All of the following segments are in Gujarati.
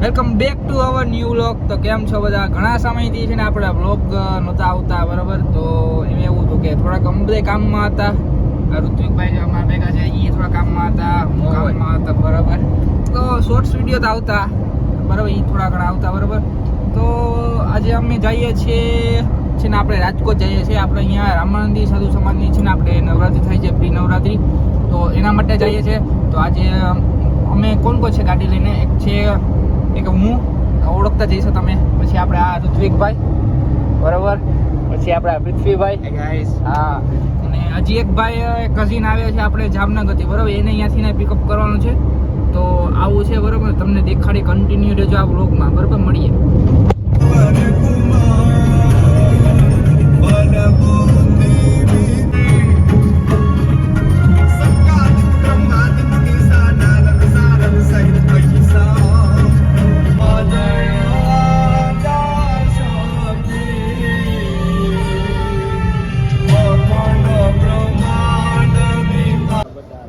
Welcome back to our new vlog. તો કેમ છો બધા? ઘણા સમયથી છે ને આપણા વ્લોગ નહોતા આવતા, બરાબર. તો એમ એવું હતું કે થોડાક અમે બધા કામમાં હતા. ઋત્વિકભાઈ જે અમારા ભેગા છે એ થોડા કામમાં હતા, હું કામમાં હતા, બરાબર. તો શોર્ટ્સ વિડીયો તો આવતા, બરાબર, એ થોડા ઘણા આવતા, બરાબર. તો આજે અમે જઈએ છીએ છે ને આપણે રાજકોટ જઈએ છીએ. આપણે અહીંયા રામાનંદી સાધુ સમાજની છે ને આપણે નવરાત્રિ થાય છે, પ્રી નવરાત્રિ. તો એના માટે જઈએ છીએ. તો આજે અમે કોણ છે ગાડી લઈને? એક હું ઓળખતા જઈશું તમે, પછી આપણે આ ઋત્વિકભાઈ, બરાબર, પછી આપણે પૃથ્વીભાઈ, હા, અને હજી એક ભાઈ કઝિન આવ્યા છે આપણે જામનગરથી, બરાબર. એને અહીંયાથી પિકઅપ કરવાનું છે. તો આવું છે, બરાબર. તમને દેખાડી કન્ટિન્યુ રહેજો આ વ્લોગમાં, બરાબર. મળીએ.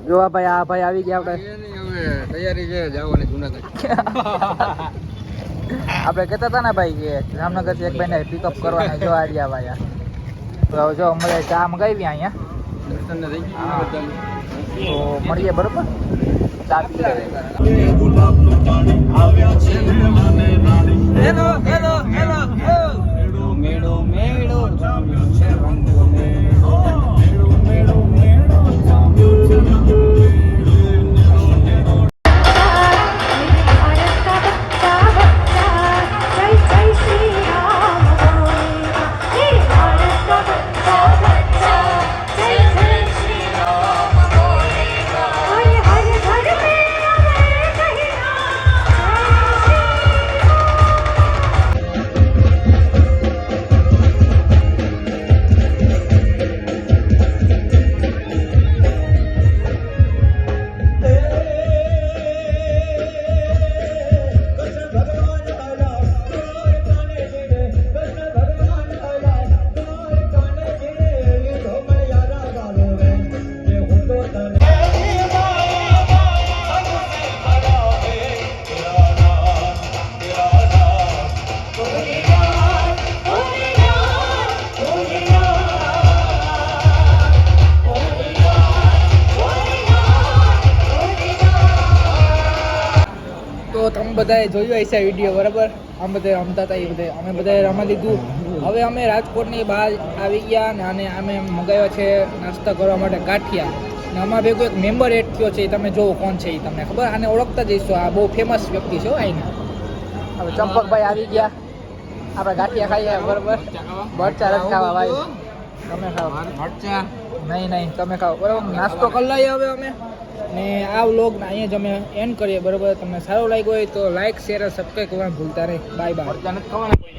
જો આ ભાઈ આવી ગયા. આપણે તૈયારી છે જવાની જુનાગઢ. આપણે કહેતા હતા ને ભાઈ કે જામનગર થી એક ભાઈ ને પિકઅપ કરવાના. જો આર્યા ભાઈ, તો જો મળે ચા મગાવી અહીંયા. તો મળીએ, બરોબર. ચા પી હેલો હેલો હેલો મેળો મેળો તમે બધાએ જોયું હશે વિડીયો, બરાબર. આમ બધા રમતા હતા, એ બધા અમે બધાએ રમી લીધું. હવે અમે રાજકોટની બહાર આવી ગયા ને અને અમે મગાવ્યા છે નાસ્તા કરવા માટે ગાંઠિયા. ને અમારા ભેગો એક મેમ્બર એડ થયો છે, તમે જોવો કોણ છે એ તમને ખબર. આને ઓળખતા જઈશું, આ બહુ ફેમસ વ્યક્તિ છે આઈને. હવે ચંપકભાઈ આવી ગયા. આપણે ગાંઠિયા ખાઈએ, બરાબર. મરચા નથી ખાવા ભાઈ, તમે ખાઓ. મરચા નહીં તમે ખાઓ, બરાબર. નાસ્તો કરી લઈએ હવે અમે. ને આ વ્લોગ અહીંયા જ અમે એન્ડ કરીએ, બરાબર. તમને સારો લાગ્યો હોય તો લાઈક, શેર અને સબસ્ક્રાઈબ કરવાનું ભૂલતા નહીં. Bye bye.